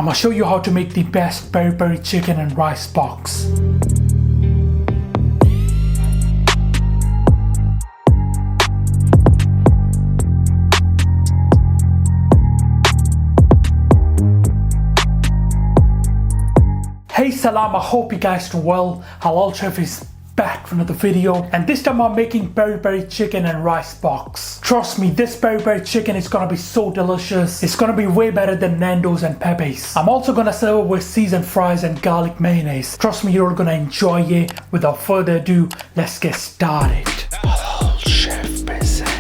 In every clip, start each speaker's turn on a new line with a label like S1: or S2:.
S1: I'm gonna show you how to make the best peri peri chicken and rice box. Hey salam, I hope you guys do well. Halal Chef is back for another video, and this time I'm making peri peri chicken and rice box. Trust me, this peri peri chicken is gonna be so delicious. It's gonna be way better than Nandos and Pepe's. I'm also gonna serve it with seasoned fries and garlic mayonnaise. Trust me, you're gonna enjoy it. Without further ado, let's get started. Halal Chef presents.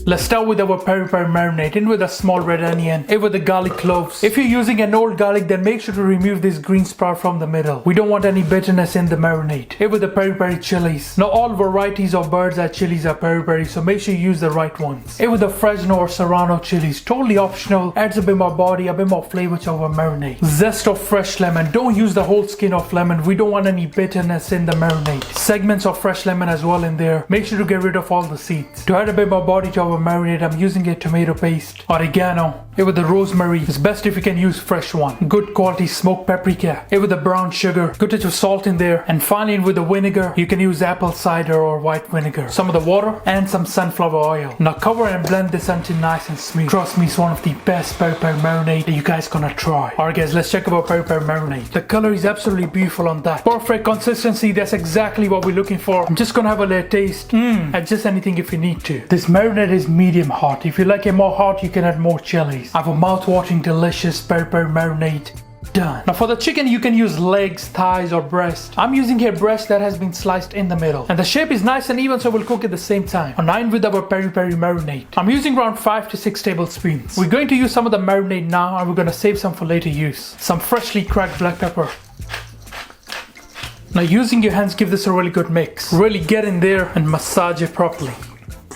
S1: Let's start with our peri peri marinade. In with a small red onion, in with the garlic cloves. If you're using an old garlic, then make sure to remove this green sprout from the middle. We don't want any bitterness in the marinade. In with the peri peri chilies. Now all varieties of bird's eye chilies are peri peri, so make sure you use the right ones. In with the Fresno or Serrano chilies. Totally optional, adds a bit more body, a bit more flavor to our marinade. Zest of fresh lemon. Don't use the whole skin of lemon. We don't want any bitterness in the marinade. Segments of fresh lemon as well in there. Make sure to get rid of all the seeds. To add a bit more body to our marinade, I'm using a tomato paste, oregano, it with the rosemary. It's best if you can use fresh one. Good quality smoked paprika, it with the brown sugar, good touch of salt in there, and finally with the vinegar, you can use apple cider or white vinegar. Some of the water and some sunflower oil. Now cover and blend this until nice and smooth. Trust me, it's one of the best peri peri marinade that you guys gonna try. Alright guys, let's check out peri peri marinade. The color is absolutely beautiful on that. Perfect consistency, that's exactly what we're looking for. I'm just gonna have a little taste. Adjust anything if you need to. This marinade is medium hot. If you like it more hot, you can add more chilies. I have a mouth-watering delicious peri peri marinade done. Now for the chicken, you can use legs, thighs or breast. I'm using here breast that has been sliced in the middle, and the shape is nice and even, so we'll cook at the same time. On 9 with our peri peri marinade. I'm using around 5 to 6 tablespoons. We're going to use some of the marinade now, and we're going to save some for later use. Some freshly cracked black pepper. Now using your hands, give this a really good mix. Really get in there and massage it properly.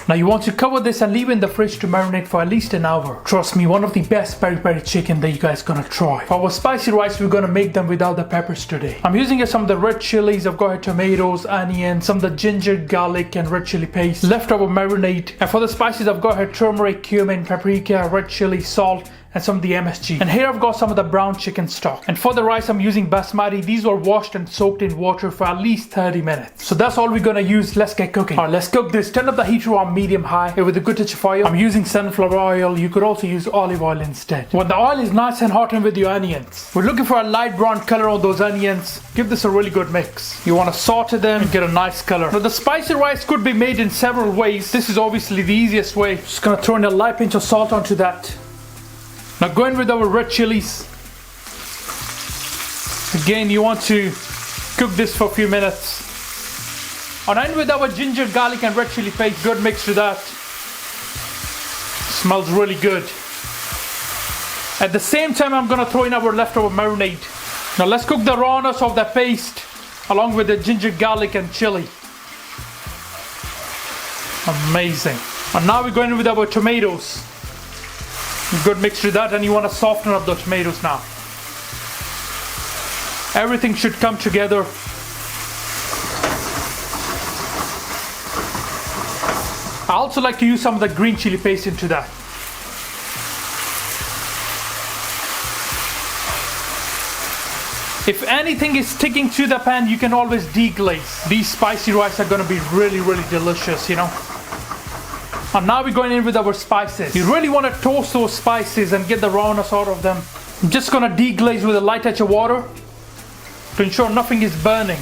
S1: Now you want to cover this and leave it in the fridge to marinate for at least an hour. Trust me, one of the best peri peri chicken that you guys gonna try. For our spicy rice, we're gonna make them without the peppers today. I'm using some of the red chilies. I've got here tomatoes, onions, some of the ginger, garlic and red chili paste, leftover marinade. And for the spices, I've got here turmeric, cumin, paprika, red chili, salt, and some of the MSG. And here I've got some of the brown chicken stock. And for the rice, I'm using basmati. These were washed and soaked in water for at least 30 minutes. So that's all we're gonna use. Let's get cooking. Alright, let's cook this. Turn up the heat to on medium high with a good touch of oil. I'm using sunflower oil. You could also use olive oil instead. When the oil is nice and hot, and with your onions, we're looking for a light brown color on those onions. Give this a really good mix. You want to saute them and get a nice color. Now the spicy rice could be made in several ways. This is obviously the easiest way. Just gonna throw in a light pinch of salt onto that. Now go in with our red chilies. Again, you want to cook this for a few minutes. And in with our ginger, garlic and red chili paste. Good mix to that. Smells really good. At the same time, I'm gonna throw in our leftover marinade. Now let's cook the rawness of that paste along with the ginger, garlic and chili. Amazing. And now we're going in with our tomatoes. Good mix to that, and you want to soften up the tomatoes now. Everything should come together. I also like to use some of the green chili paste into that. If anything is sticking to the pan, you can always deglaze. These spicy rice are going to be really, really delicious, you know. And now we're going in with our spices. You really want to toast those spices and get the rawness out of them. I'm just going to deglaze with a light touch of water to ensure nothing is burning.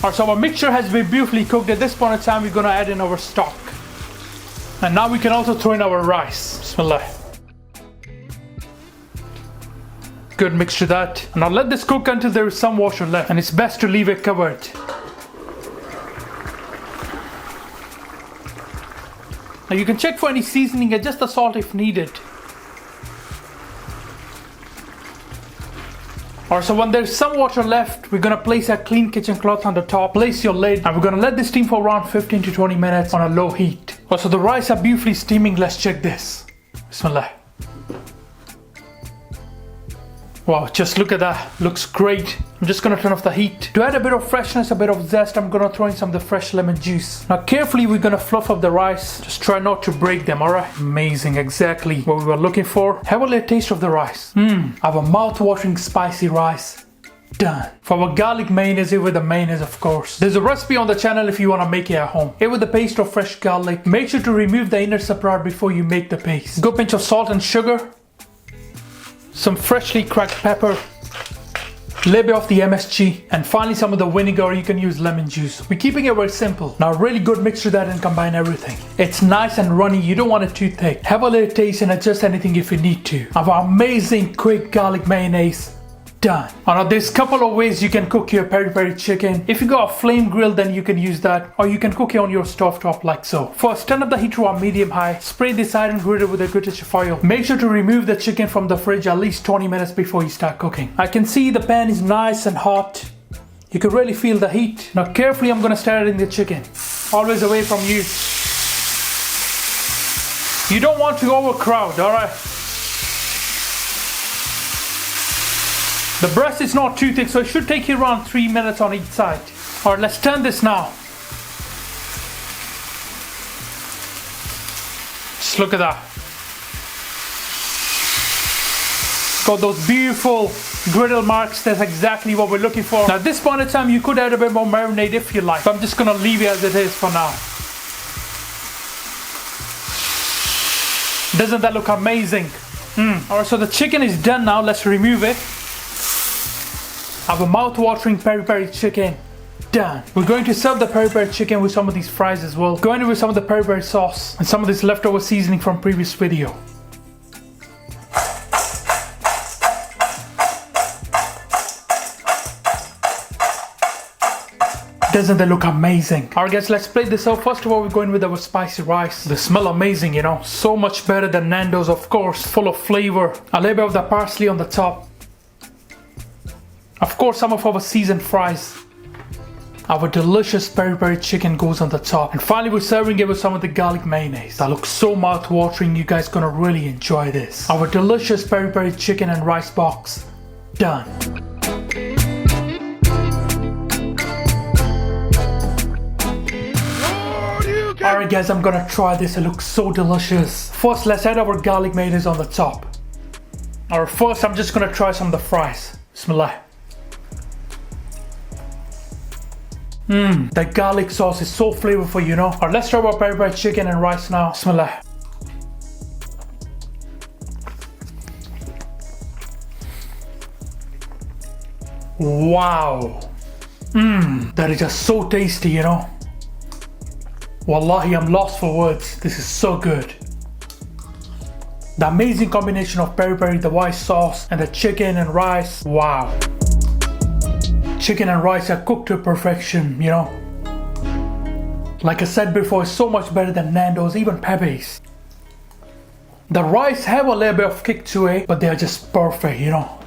S1: Alright, so our mixture has been beautifully cooked. At this point in time, we're going to add in our stock. And now we can also throw in our rice. Bismillah. Good mix to that. And I'll let this cook until there is some water left. And it's best to leave it covered. Now you can check for any seasoning, adjust the salt if needed. Alright, so when there's some water left, we're gonna place a clean kitchen cloth on the top, place your lid, and we're gonna let this steam for around 15 to 20 minutes on a low heat. Also, the rice are beautifully steaming. Let's check this. Bismillah. Wow, just look at that. Looks great. I'm just gonna turn off the heat. To add a bit of freshness, a bit of zest, I'm gonna throw in some of the fresh lemon juice. Now carefully we're gonna fluff up the rice. Just try not to break them, alright? Amazing, exactly what we were looking for. Have a little taste of the rice. I have a mouth-watering spicy rice. Done. For our garlic mayonnaise, with the mayonnaise of course. There's a recipe on the channel if you want to make it at home. Here with the paste of fresh garlic. Make sure to remove the inner separate before you make the paste. Good pinch of salt and sugar. Some freshly cracked pepper. A little bit of the MSG. And finally some of the vinegar, or you can use lemon juice. We're keeping it very simple. Now really good mix to that and combine everything. It's nice and runny, you don't want it too thick. Have a little taste and adjust anything if you need to. Our amazing quick garlic mayonnaise. Done. Now there's a couple of ways you can cook your peri peri chicken. If you got a flame grill, then you can use that, or you can cook it on your stovetop like so. First, turn up the heat to a medium high. Spray this iron griddle with a good touch of foil. Make sure to remove the chicken from the fridge at least 20 minutes before you start cooking. I can see the pan is nice and hot. You can really feel the heat. Now carefully I'm gonna start adding the chicken. Always away from you. You don't want to overcrowd, alright? The breast is not too thick, so it should take you around 3 minutes on each side. Alright, let's turn this now. Just look at that. Got those beautiful griddle marks. That's exactly what we're looking for. Now at this point in time, you could add a bit more marinade if you like. But I'm just gonna leave it as it is for now. Doesn't that look amazing? Alright, so the chicken is done now. Let's remove it. I have a mouth-watering peri peri chicken. Done. We're going to serve the peri peri chicken with some of these fries as well. Going in with some of the peri peri sauce and some of this leftover seasoning from previous video. Doesn't that look amazing? Alright guys, let's plate this out. First of all, we're going with our spicy rice. They smell amazing, you know. So much better than Nandos, of course. Full of flavor. A little bit of the parsley on the top. Of course, some of our seasoned fries. Our delicious peri peri chicken goes on the top. And finally, we're serving it with some of the garlic mayonnaise. That looks so mouth-watering. You guys gonna really enjoy this. Our delicious peri peri chicken and rice box. Done. Alright guys, I'm gonna try this. It looks so delicious. First, let's add our garlic mayonnaise on the top. Alright, first I'm just gonna try some of the fries. Bismillah. The garlic sauce is so flavorful, you know. Alright, let's try our peri peri chicken and rice now. Bismillah. Wow. That is just so tasty, you know. Wallahi, I'm lost for words. This is so good. The amazing combination of peri peri, the white sauce, and the chicken and rice. Wow. Chicken and rice are cooked to perfection, you know. Like I said before, it's so much better than Nandos, even Pepe's. The rice have a little bit of kick to it, but they're just perfect, you know.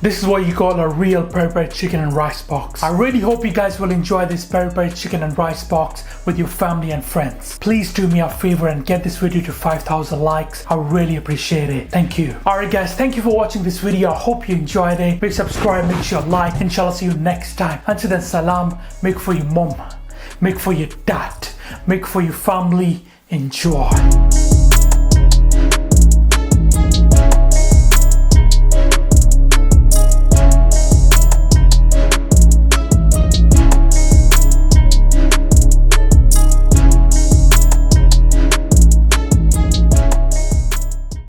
S1: This is what you call a real peri peri chicken and rice box. I really hope you guys will enjoy this peri peri chicken and rice box with your family and friends. Please do me a favor and get this video to 5,000 likes. I really appreciate it. Thank you. Alright guys, thank you for watching this video. I hope you enjoyed it. Make subscribe, make sure like. Inshallah, see you next time. Until then, salam. Make for your mom. Make for your dad. Make for your family. Enjoy.